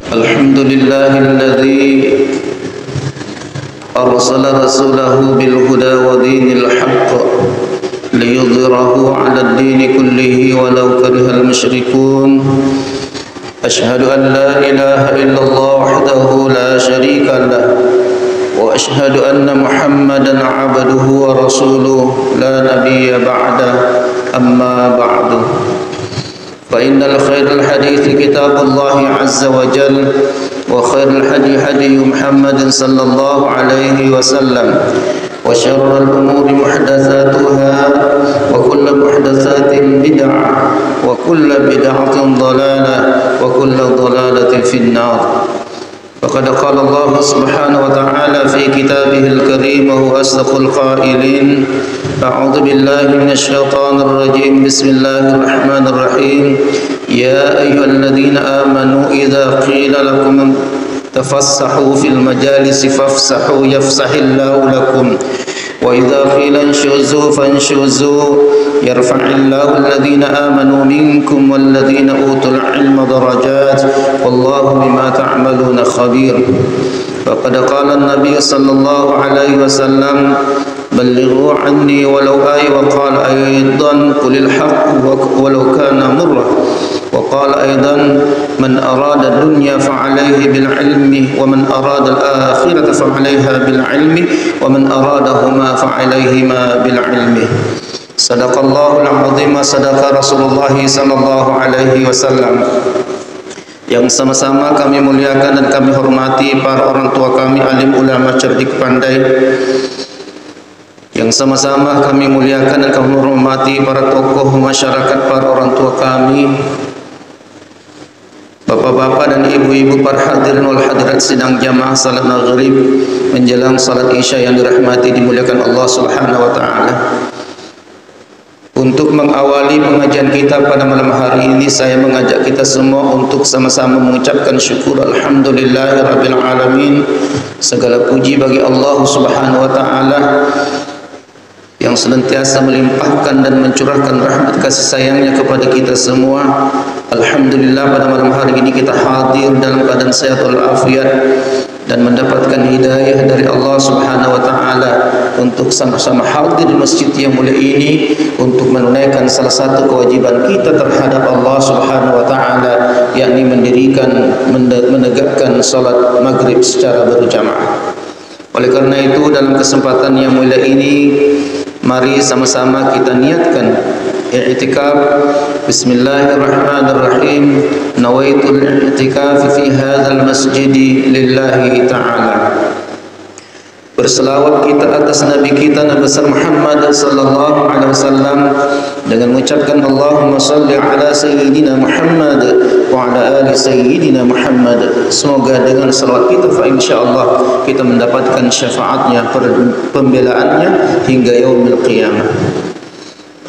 الحمد لله الذي أرسل رسوله بالهدى ودين الحق ليظهره على الدين كله ولو كره المشركون. أشهد أن لا إله إلا الله وحده لا شريك له، وأشهد أن محمدا عبده ورسوله لا نبي بعده. أما بعد، فإن الخير الحديث كتاب الله عز وجل، وخير الهدي هدي محمد صلى الله عليه وسلم، وشر الأمور محدثاتها، وكل محدثات بدعة، وكل بدعة ضلالة، وكل ضلالة في النار. فقد قال الله سبحانه وتعالى في كتابه الكريم وهو أصدق القائلين: أعوذ بالله من الشيطان الرجيم، بسم الله الرحمن الرحيم. يا أيها الذين آمنوا إذا قيل لكم تفسحوا في المجالس فافسحوا يفسح الله لكم، وإذا قيل انشزوا فانشزوا يرفع الله الذين آمنوا منكم والذين أوتوا العلم درجات، والله بما تعملون خبير. فقد قال النبي صلى الله عليه وسلم: بلغوا عني ولو آية. وقال أيضا: قل الحق ولو كان مرة. وقال أيضا: من أراد الدنيا فعليه بالعلم، ومن أراد الآخرة فعليها بالعلم، ومن أرادهما فعليهما بالعلم. صدق الله العظيم، صدق رسول الله صلى الله عليه وسلم. Yang sama-sama kami muliakan dan kami hormati para orang tua kami, alim ulama cerdik pandai. Yang sama-sama kami muliakan dan kami hormati para tokoh masyarakat, para orang tua kami, bapak-bapak dan ibu-ibu, para hadirin wal hadirat sidang jamaah salat maghrib menjelang salat isya yang dirahmati dimuliakan Allah Subhanahu wa taala. Untuk mengawali pengajian kita pada malam hari ini, saya mengajak kita semua untuk sama-sama mengucapkan syukur alhamdulillahirabbil alamin. Segala puji bagi Allah Subhanahu wa taala yang senantiasa melimpahkan dan mencurahkan rahmat kasih sayangnya kepada kita semua. Alhamdulillah, pada malam hari ini kita hadir dalam keadaan sehat walafiat dan mendapatkan hidayah dari Allah Subhanahu wa taala untuk sama-sama hadir di masjid yang mulia ini untuk menunaikan salah satu kewajiban kita terhadap Allah Subhanahu wa taala, yakni menegakkan salat maghrib secara berjamaah. Oleh karena itu, dalam kesempatan yang mulia ini, mari sama-sama kita niatkan i'tikaf. Bismillahirrahmanirrahim. Nawaitul i'tikaf fi hadzal masjid lillahi ta'ala. Berselawat kita atas Nabi kita Nabi besar Muhammad sallallahu alaihi wasallam dengan mengucapkan Allahumma salli ala sayyidina Muhammad wa ala ali sayyidina Muhammad. Semoga dengan salawat kita fa insyaallah kita mendapatkan syafaatnya, pembelaannya hingga yaumil qiyamah.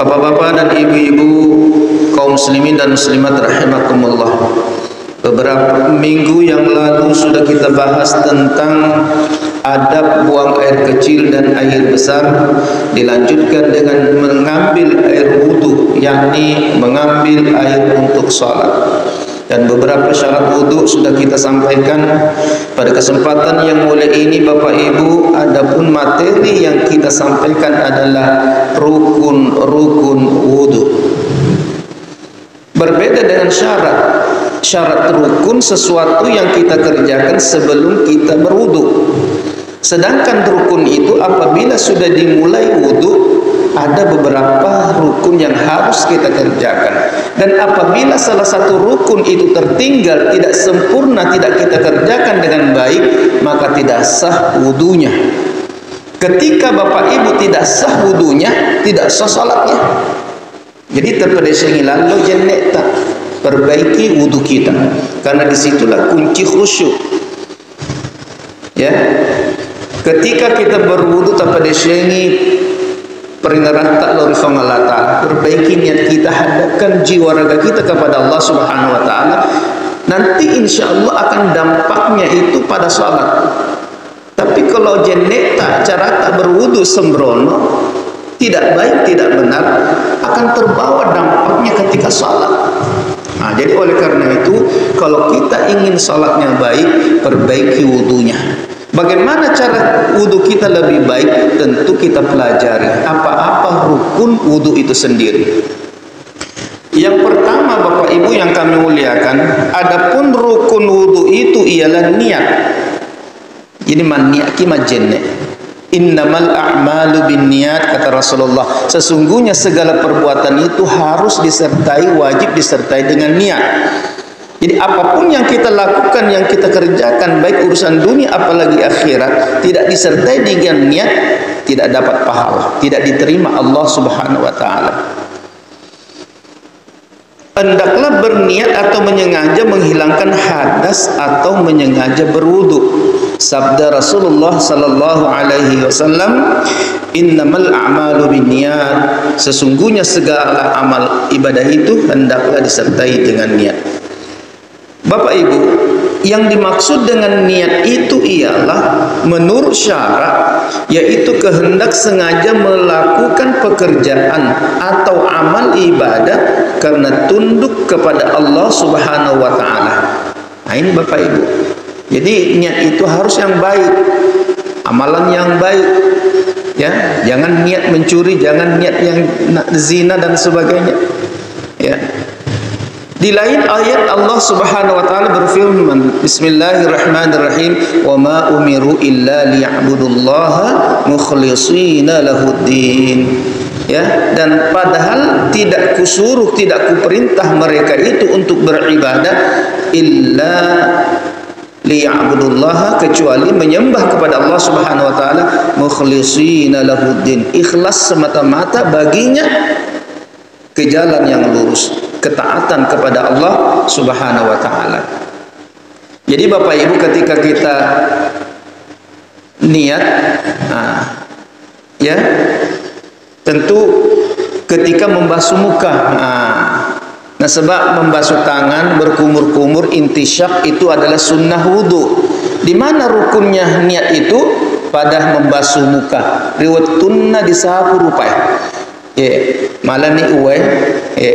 Bapak-bapak dan ibu-ibu, kaum muslimin dan muslimat rahimakumullah. Beberapa minggu yang lalu sudah kita bahas tentang adab buang air kecil dan air besar, dilanjutkan dengan mengambil air wudu, yakni mengambil air untuk salat. Dan beberapa syarat wudu sudah kita sampaikan. Pada kesempatan yang mulia ini Bapak Ibu, adapun materi yang kita sampaikan adalah rukun-rukun wudu. Berbeda dengan syarat. Syarat rukun sesuatu yang kita kerjakan sebelum kita berwudu. Sedangkan rukun itu apabila sudah dimulai wudu, ada beberapa rukun yang harus kita kerjakan. Dan apabila salah satu rukun itu tertinggal, tidak sempurna, tidak kita kerjakan dengan baik, maka tidak sah wudunya. Ketika Bapak Ibu tidak sah wudunya, tidak sah salatnya. Jadi terpedesengi lalu jenek tak perbaiki wudu kita, karena disitulah kunci khusyuk. Ya, ketika kita berwudu tanpa disengi peringaran tak lori fangalata, perbaiki niat kita, hadapkan jiwa raga kita kepada Allah Subhanahu wa taala. Nanti insyaallah akan dampaknya itu pada salat. Tapi kalau jenek tak cara tak berwudu sembrono, tidak baik, tidak benar, akan terbawa dampaknya ketika salat. Jadi oleh karena itu, kalau kita ingin salatnya baik, perbaiki wudunya. Bagaimana cara wudu kita lebih baik? Tentu kita pelajari apa-apa rukun wudu itu sendiri. Yang pertama, Bapak Ibu yang kami muliakan, adapun rukun wudu itu ialah niat. Jadi niat ki majenne. Innamal a'malu binniyat, kata Rasulullah. Sesungguhnya segala perbuatan itu harus disertai, wajib disertai dengan niat. Jadi apapun yang kita lakukan, yang kita kerjakan, baik urusan dunia apalagi akhirat, tidak disertai dengan niat, tidak dapat pahala, tidak diterima Allah Subhanahu wa taala. Hendaklah berniat atau menyengaja menghilangkan hadas atau menyengaja berwudu. Sabda Rasulullah sallallahu alaihi wasallam, innamal a'malu binniyat, sesungguhnya segala amal ibadah itu hendaklah disertai dengan niat. Bapak Ibu, yang dimaksud dengan niat itu ialah menurut syarak, yaitu kehendak sengaja melakukan pekerjaan atau amal ibadah karena tunduk kepada Allah Subhanahu wa taala. Nah, ini Bapak Ibu. Jadi niat itu harus yang baik, amalan yang baik, ya. Jangan niat mencuri, jangan niat yang zina dan sebagainya, ya. Di lain ayat Allah Subhanahu wa taala berfirman, Bismillahirrahmanirrahim, wa ma umiru illa liya'budullaha mukhlishina lahuddin. Ya, dan padahal tidak kusuruh, tidak kuperintah mereka itu untuk beribadah illa liya'budullaha, kecuali menyembah kepada Allah Subhanahu wa taala mukhlishina lahuddin, ikhlas semata-mata baginya ke jalan yang lurus, ketaatan kepada Allah Subhanahu wa taala. Jadi Bapak Ibu, ketika kita niat, ya, tentu ketika membasuh muka, nah sebab membasuh tangan, berkumur-kumur, intisyak itu adalah sunnah wudu. Di mana rukunnya niat itu? Pada membasuh muka. Riwayatuna disapu rupai. Malah ni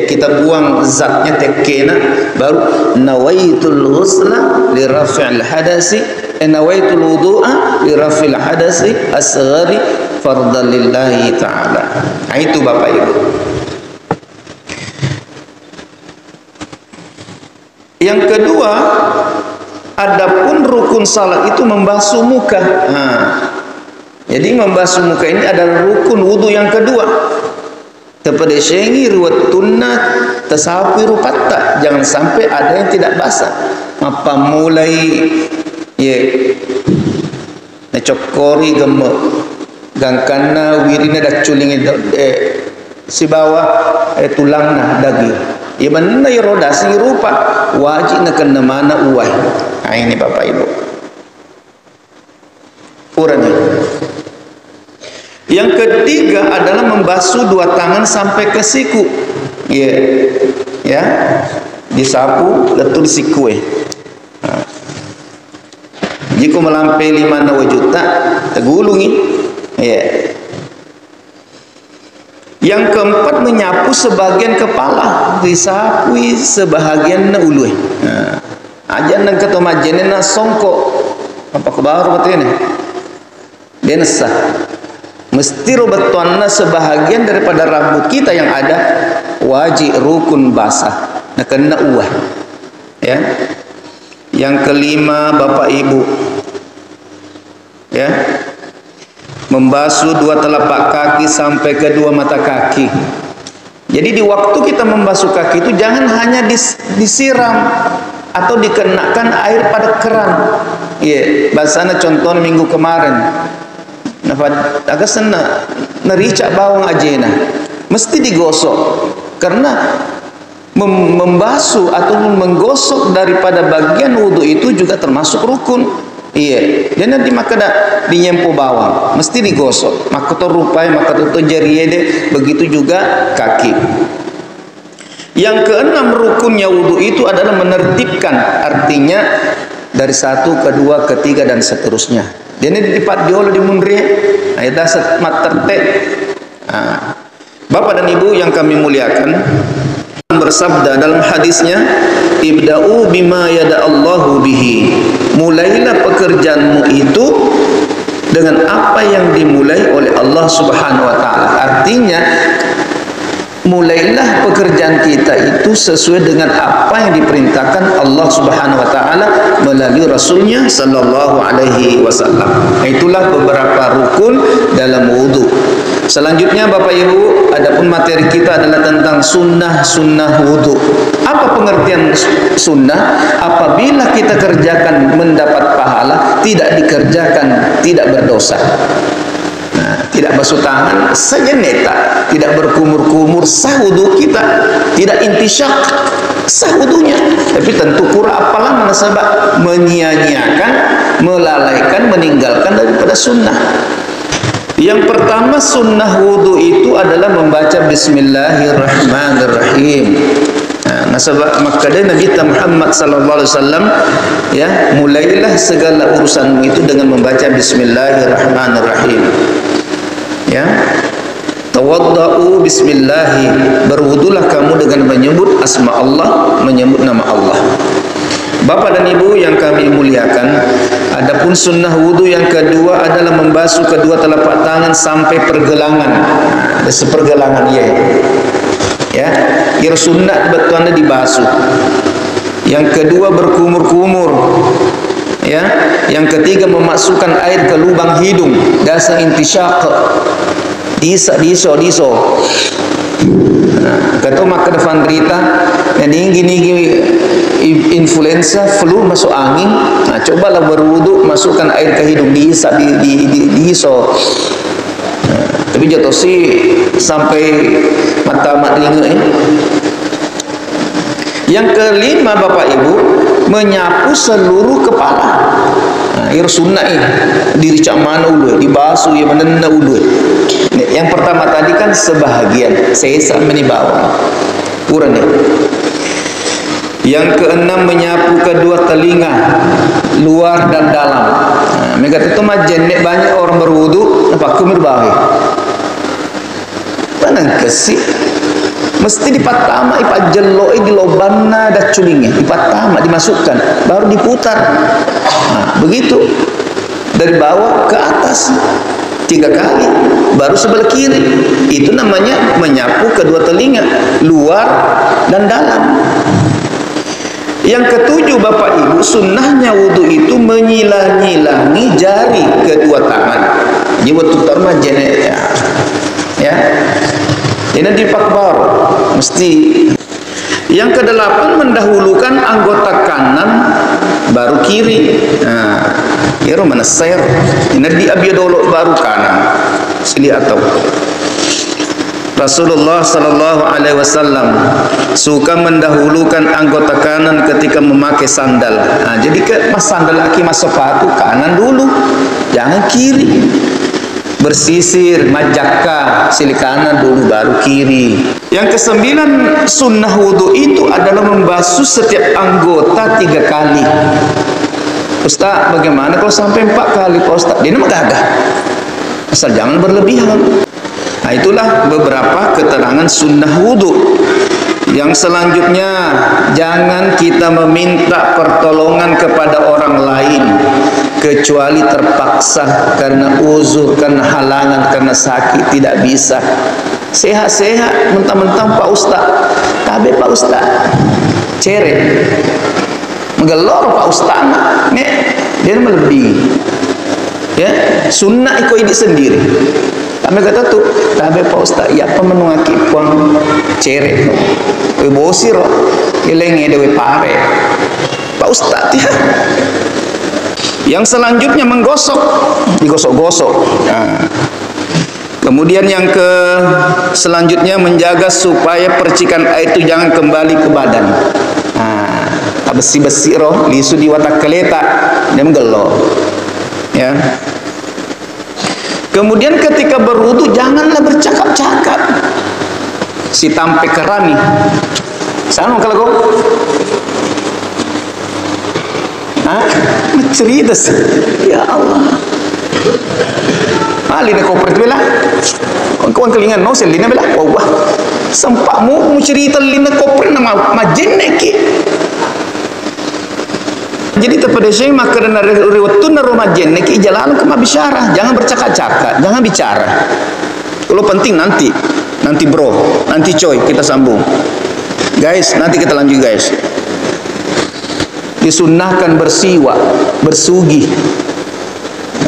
kita buang zatnya tekena, baru nawaitul ghusla li raf'il hadasi, nawaitul wudu'a li raf'il hadasi asghari fardhan lillahi ta'ala. Nah, itu Bapak Ibu. Yang kedua, adapun rukun salat itu membasuh muka. Jadi membasuh muka ini adalah rukun wudu yang kedua. Kepada syengi riwayat tunna tasapi rupatta, jangan sampai ada yang tidak basah. Apa mulai cokori gemuk, gangkana wirina dak culingi si bawah tulangna daging. Ya mana ya roda si rupa wajib nak kena mana uai. Nah, ini Bapak Ibu. Urani. Yang ketiga adalah membasuh dua tangan sampai ke siku. Ya. Disapu letul siku. Jika melampaui 5 juta tegulungi. Ya. Yang keempat, menyapu sebagian kepala, disapui sebahagian ulu. Aja nang ketomajen na songko. Apa kebaru betulnya? Bensa. Mesti robetuanna sebahagian daripada rambut kita yang ada, wajib rukun basah. Nah, kena uah. Ya. Yang kelima Bapak Ibu, ya, membasuh dua telapak kaki sampai kedua mata kaki. Jadi di waktu kita membasuh kaki itu jangan hanya disiram atau dikenakan air pada keran. Iya, bahasana contoh minggu kemarin. Agak senang nericak bawang ajena, mesti digosok, karena membasuh atau menggosok daripada bagian wudhu itu juga termasuk rukun. Iya, dan nanti maka dinyempo bawang mesti digosok, maka to rupai, maka to jariede, begitu juga kaki. Yang keenam rukunnya wudhu itu adalah menertibkan, artinya dari 1, 2, 3 dan seterusnya. Jadi dipat diolo di mundri, nah itu mat tertek. Bapak dan Ibu yang kami muliakan, bersabda dalam hadisnya, ibda'u bima yada'allahu bihi, mulailah pekerjaanmu itu dengan apa yang dimulai oleh Allah Subhanahu wa taala. Artinya mulailah pekerjaan kita itu sesuai dengan apa yang diperintahkan Allah Subhanahu wa taala melalui Rasulnya sallallahu alaihi wasallam. Itulah beberapa rukun dalam wudu. Selanjutnya Bapak Ibu, adapun materi kita adalah tentang sunnah wudu. Apa pengertian sunnah? Apabila kita kerjakan mendapat pahala, tidak dikerjakan tidak berdosa. Tidak basuh tangan saja neta, tidak berkumur-kumur sah wudu kita, tidak intisyak sah wudunya. Tapi tentu pura apalah menasabah menyia-nyiakan, melalaikan, meninggalkan daripada sunnah. Yang pertama sunnah wudu itu adalah membaca Bismillahirrahmanirrahim. Nasabah maka Nabi Muhammad sallallahu alaihi wasallam ya, mulailah segala urusanmu itu dengan membaca Bismillahirrahmanirrahim. Ya, tawaddau bismillahi, berwudulah kamu dengan menyebut asma Allah, menyebut nama Allah. Bapak dan Ibu yang kami muliakan, adapun sunnah wudu yang kedua adalah membasuh kedua telapak tangan sampai pergelangan. Sepergelangan ya, kira sunat betulnya dibasuh. Yang kedua berkumur-kumur. Ya, yang ketiga memasukkan air ke lubang hidung, dasar intisyak, diso. Kata maka depan derita yang gini influenza, flu, masuk angin. Nah, cobalah berwudu, masukkan air ke hidung, diiso. Tapi jatuh sih sampai mata telinga. Yang kelima Bapak Ibu, menyapu seluruh kepala. Sunnah diri cak mana ulu, dibasuh ya menenda ulu. Yang pertama tadi kan sebahagian, sesa menibawa kurang ya. Yang keenam menyapu kedua telinga, luar dan dalam. Mereka itu mah jenek banyak orang berwudu, apa kumir bawe. Tanang kesih. Mesti dipatama ipat jeloi di lobana dak culingnya, dipatama dimasukkan, baru diputar. Nah, begitu dari bawah ke atas 3 kali, baru sebelah kiri. Itu namanya menyapu kedua telinga, luar dan dalam. Yang ketujuh Bapak Ibu, sunnahnya wudu itu menyilang-nyilangi jari kedua tangan. Ini waktu terma jenek ya. Ini dipakbar mesti. Yang kedelapan mendahulukan anggota kanan baru kiri. Nah, ya mana ser. Ini di abiyadolo baru kanan. Sili atau Rasulullah sallallahu alaihi wasallam suka mendahulukan anggota kanan ketika memakai sandal. Nah, jadi pas sandal laki mas sepatu kanan dulu, jangan kiri. Bersisir, majaka, sili kanan dulu baru kiri. Yang kesembilan sunnah wudu itu adalah membasuh setiap anggota 3 kali. Ustaz, bagaimana kalau sampai 4 kali Pak Ustaz? Dia mah gagah. Asal jangan berlebihan. Nah, itulah beberapa keterangan sunnah wudu. Yang selanjutnya, jangan kita meminta pertolongan kepada orang lain kecuali terpaksa karena uzur, karena halangan, karena sakit, tidak bisa. Sehat-sehat mentang-mentang Pak Ustaz, tabe Pak Ustaz cere menggelor Pak Ustaz nek dia melebih ya, sunnah iko ini sendiri. Kami kata tu tabe Pak Ustaz ya pemenungaki puang cere we bosir ilenge dewe pare Pak Ustaz ya. Yang selanjutnya menggosok, digosok-gosok. Nah, kemudian yang selanjutnya menjaga supaya percikan air itu jangan kembali ke badan. Nah, besi-besi roh lisu di watak keleta dia menggelo. Ya. Kemudian ketika berwudu janganlah bercakap-cakap. Si tampe kerani. Sama kalau kau cerita sih, ya Allah. lina koper tu bela. Kawan kelingan no sel lina bela. Wah. Sempak mu cerita lina koper nama majen neki. Jadi kepada Syekh maka dan riwayatun romajen neki jalan ke bisyarah. Jangan bercakap-cakap, jangan bicara. Kalau penting nanti bro, nanti coy kita sambung. Guys, nanti kita lanjut guys. Disunnahkan bersiwak, bersugi.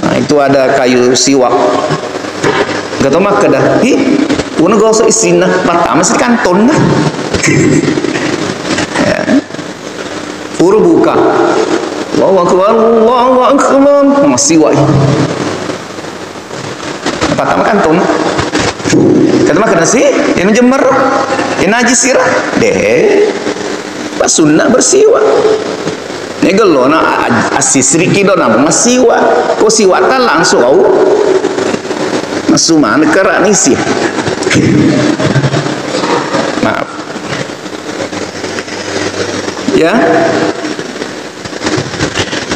Nah, itu ada kayu siwak. Gak tahu maka dah. Una gosok isina, pertama sih kanton dah. Ya. Furu buka. Allahu akbar, Allahu akbar. Masih siwak. Pertama kanton. Kata maka nasi, yang jember, yang najis sirah. Deh. Pas sunnah bersiwak. Negel lo na asisri kido na masiwa ko siwa ta langsung au masuman kerak ni sih. Maaf ya,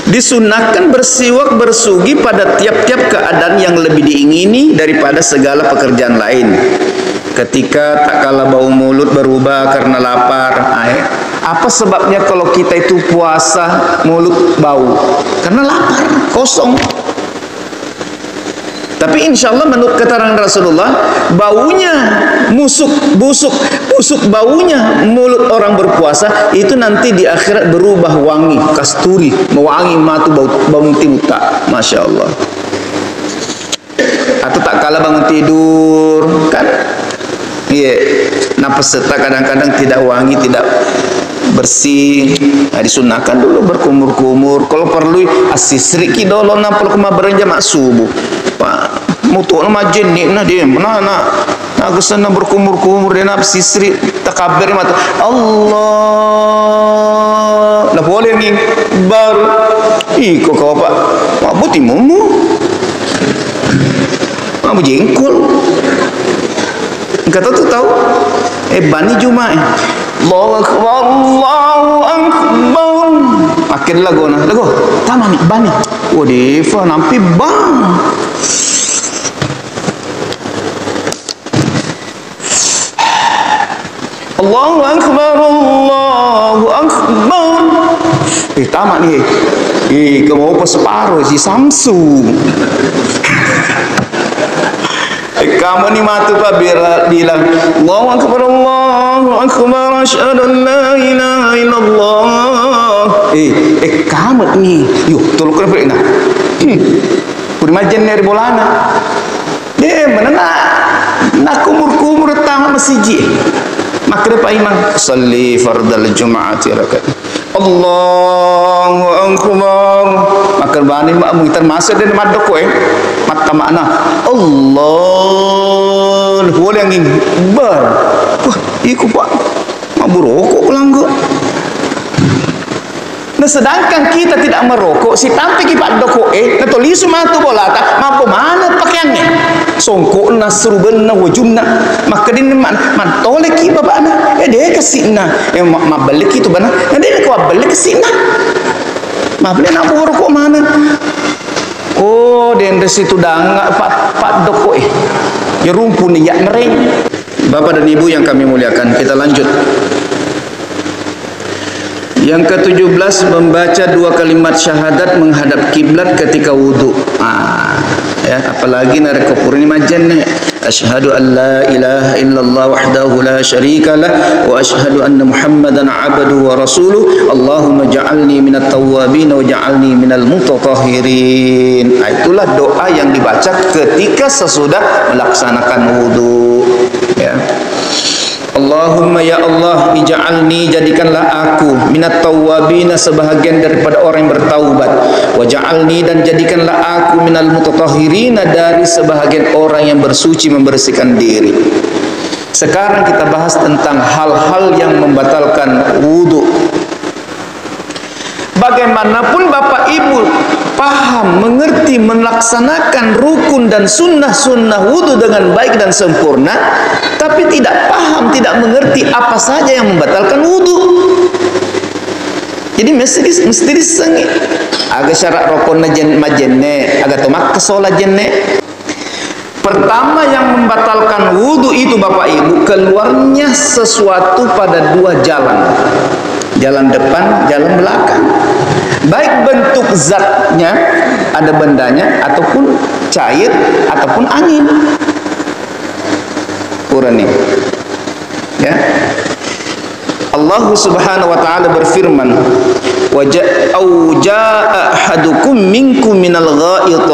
disunahkan bersiwak bersugi pada tiap-tiap keadaan yang lebih diingini daripada segala pekerjaan lain. Ketika tak kala bau mulut berubah karena lapar. Apa sebabnya kalau kita itu puasa mulut bau? Karena lapar, kosong. Tapi insya Allah menurut keterangan Rasulullah, baunya busuk baunya mulut orang berpuasa itu nanti di akhirat berubah wangi, kasturi, mewangi matu bau timuta. Masya Allah. Atau tak kala bangun tidur kan? Iya, napas serta kadang-kadang tidak wangi, tidak bersih. Nah, disunahkan dulu berkumur-kumur. Kalau perlu asisri kidolo na perlu kema berenjam subuh. Pak, mutu na majin ni na dia mana na kesana berkumur-kumur dia na asisri takabir mata. Allah. Dah boleh ni baru. Iko kau pak. Mabuti mumu. Mabu jengkol. Kata tu tahu bani Jumat Allahu akbar Allahu akbar makin lagu taman bani defa nampi bang Allahu akbar Allahu akbar taman ni kamu apa separuh si Samsu. Kamu ni matu pak bilang Allahu akbar Allahu akbar asyhadu an la ilaha illallah. Kamu ni yuk tolong kena beri nak. Puri majen dari bolana. Dia mana nak kumur tahu masjid. Makre pak imam salli fardal jum'ati rakaat. Allahu akbar. Maka bani mak muitan masuk dan madok mata makna Allah boleh yang ini bar. Wah, iku pak mak berokok pelangga. Nah, sedangkan kita tidak merokok, si tampi kipat doko na tulis matu bola tak mampu mana pakaiannya. Songkok na seruben na wajumna maka din man tole ki babana dia kasihna ma balik itu bana dia ko balik kasihna ma beli nak rokok mana den situ danga pat doko ya rumpun ya ngereng. Bapak dan Ibu yang kami muliakan, kita lanjut. Yang ke-17 membaca 2 kalimat syahadat menghadap kiblat ketika wudu. Ya, apalagi nare kopurni majen asyhadu an la ilaha illallah wahdahu la syarika lah wa asyhadu anna muhammadan abduhu wa rasuluh Allahumma ja'alni minat tawwabin wa ja'alni minal mutatahhirin. Itulah doa yang dibaca ketika sesudah melaksanakan wudu ya. Allahumma ya Allah ij'alni jadikanlah aku minat tawwabina sebahagian daripada orang yang bertaubat wa ja'alni dan jadikanlah aku minal mutatahhirina dari sebahagian orang yang bersuci membersihkan diri. Sekarang kita bahas tentang hal-hal yang membatalkan wudu. Bagaimanapun Bapak Ibu paham, mengerti, melaksanakan rukun dan sunnah-sunnah wudu dengan baik dan sempurna, tapi tidak paham, tidak mengerti apa saja yang membatalkan wudu. Jadi mesti disengit. Agak syarat rokon majenne, agak tomak kesolat jenne. Pertama yang membatalkan wudu itu Bapak Ibu, keluarnya sesuatu pada dua jalan. Jalan depan, jalan belakang. Baik bentuk zatnya, ada bendanya, ataupun cair, ataupun angin. Urani. Ya. Allah Subhanahu wa taala berfirman, "Wa jaa'a ahadukum minkum minal gha'it."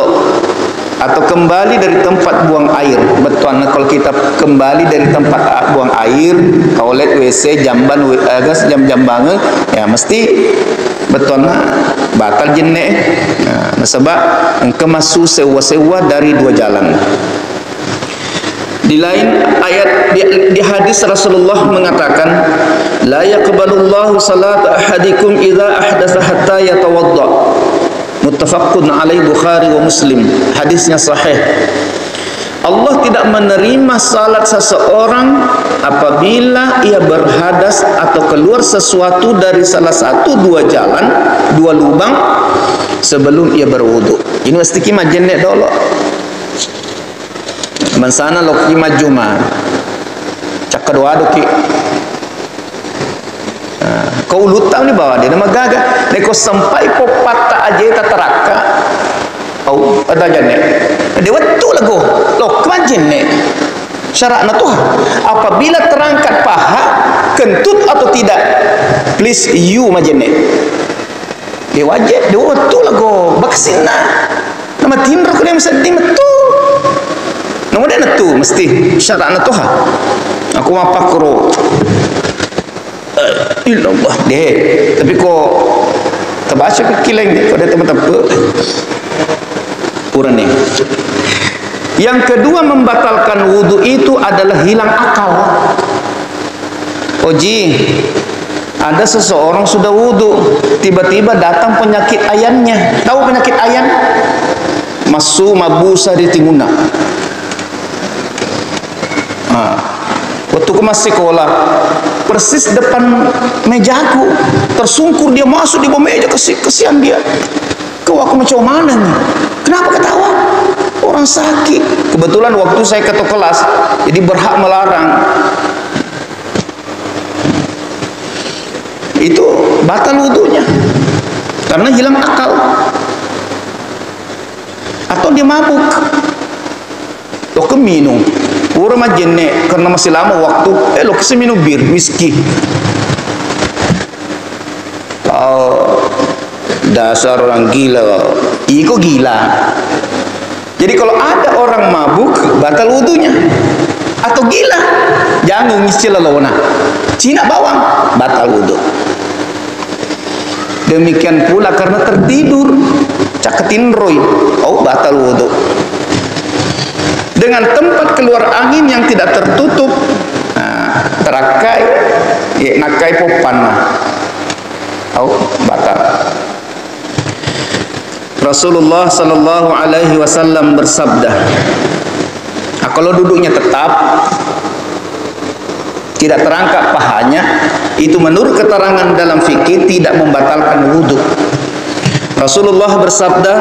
Atau kembali dari tempat buang air. Betul, kalau kita kembali dari tempat buang air, toilet, WC, jamban, jam-jamban, ya mesti betul batal jenek. Nah, sebab engkau masuk sewa-sewa dari dua jalan. Di lain ayat di hadis Rasulullah mengatakan, la yaqbalullahu salata ahadikum idza ahdatsa hatta yatawadda. Muttafaqun alaih Bukhari wa Muslim. Hadisnya sahih. Allah tidak menerima salat seseorang apabila ia berhadas atau keluar sesuatu dari salah satu dua jalan, dua lubang sebelum ia berwudu. Ini mesti kima jenek dulu. Mansana lo kima juma. Cak kedua doki. Kau lutang di bawah dia nama gagah. Neko sampai popata aja tak teraka. Oh, ada jenek. Dia betul lagu. Loh, kemajin nih. Syaratnya tuh apabila terangkat paha, kentut atau tidak. Please you majin nih. Dia wajib, dia betul lagu. Baksina. Nama tindro kena sedih betul. Nama dia tu mesti syaratnya tuh. Aku apa kro. Illallah deh. Tapi kok terbaca kekileng deh. Kau ada teman-teman. Kurang nih. Yang kedua membatalkan wudu itu adalah hilang akal. Oji, ada seseorang sudah wudu, tiba-tiba datang penyakit ayannya. Tahu penyakit ayan? Masu mabusa di timuna. Waktu aku masih sekolah, persis depan mejaku, tersungkur dia masuk di bawah meja, kesian dia. Kau aku macam mana nih? Kenapa ketawa? Orang sakit. Kebetulan waktu saya ketua kelas, jadi berhak melarang. Itu batal wudunya karena hilang akal. Atau dia mabuk. Lo keminum. Orang majene karena masih lama waktu. Lo keseminum bir, whisky. Dasar orang gila. Iko gila. Jadi kalau ada orang mabuk, batal wudunya. Atau gila, jangan ngisi lelona. Cina bawang, batal wudu. Demikian pula karena tertidur, caketin roy, batal wudu. Dengan tempat keluar angin yang tidak tertutup, terakai, nakai popan, batal. Rasulullah sallallahu alaihi wasallam bersabda, kalau duduknya tetap, tidak terangkat pahanya, itu menurut keterangan dalam fikih tidak membatalkan wudu. Rasulullah bersabda,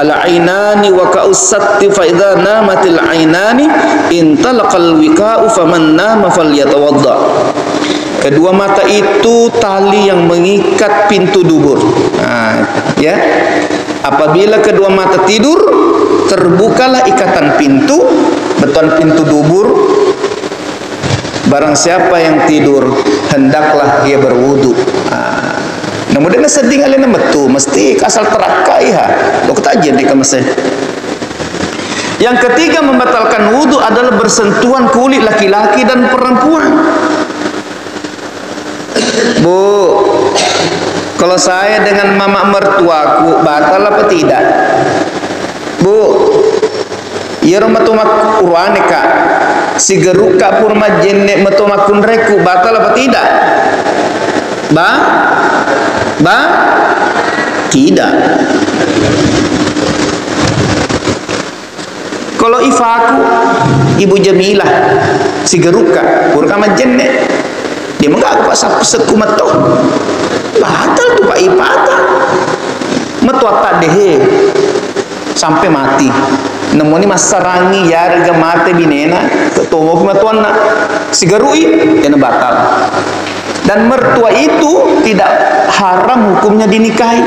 al-ainani wa ka'ussatti fa idza namatil ainani intalaqal wika'u faman nama falyatawadda. Kedua mata itu tali yang mengikat pintu dubur. Ya. Apabila kedua mata tidur, terbukalah ikatan pintu, beton pintu dubur. Barang siapa yang tidur, hendaklah dia berwudu. Namun dia sedih kali nama tu, mesti asal terakai lo ketajian di kemasnya. Yang ketiga membatalkan wudu adalah bersentuhan kulit laki-laki dan perempuan. Bu, kalau saya dengan mama mertuaku batal apa tidak? Bu, ya rumatumak urwane kak, si geruka purma jenne matumakun reku batal apa tidak? Tidak. Kalau ifaku, ibu Jamilah, si geruka purma jenne, dia mengaku pasal sekumat toh. Batal tu pak ipata metuat tak deh sampai mati. Namoni masarangi yarga mate binena tomo matuan na sigarui yana batal. Dan mertua itu tidak haram hukumnya dinikahi.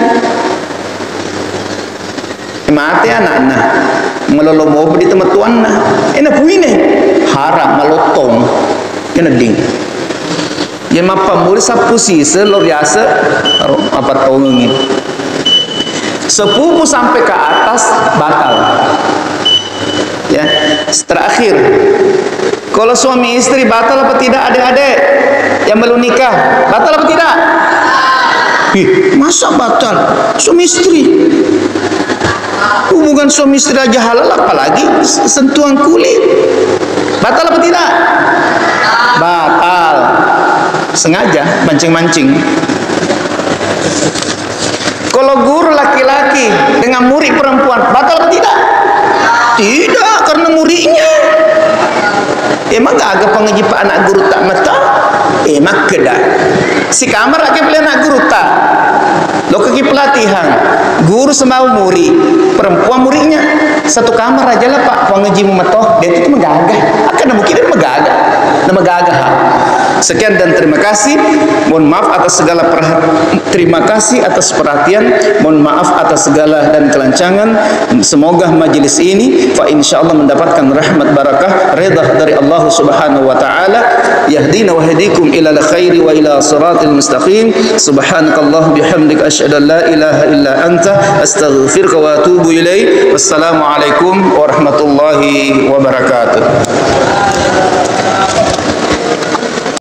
Mate anak-anak ngelolomo di tempat tuan na ena puine haram malotong kena ding ya mapa muli sapu sisa lo biasa apa tongengin sepupu sampai ke atas batal ya. Terakhir, kalau suami istri batal apa tidak adik-adik yang belum nikah, batal apa tidak? Masa batal suami istri? Hubungan suami istri aja halal, apalagi sentuhan kulit. Batal apa tidak? Batal. Sengaja mancing-mancing. Kalau guru laki-laki dengan murid perempuan, batal apa tidak? Tidak, karena muridnya. Emang gak agak pengaji pak anak guru tak mata? Emang kedah. Si kamar lagi pilih anak guru tak. Lo kaki pelatihan, guru sama murid, perempuan muridnya satu kamar aja lah pak. Pengaji metoh, dia itu megagah. Akan mungkin dia megagah. Sekian dan terima kasih. Mohon maaf atas segala terima kasih atas perhatian. Mohon maaf atas segala dan kelancangan. Semoga majelis ini fa insyaallah mendapatkan rahmat barakah ridha dari Allah Subhanahu wa taala. Yahdina wa yahdikum ila al-khairi wa ila siratal mustaqim. Subhanakallah bihamdika asyhadu an la ilaha illa anta astaghfiruka wa atubu ilaik. Wassalamu alaikum warahmatullahi wabarakatuh.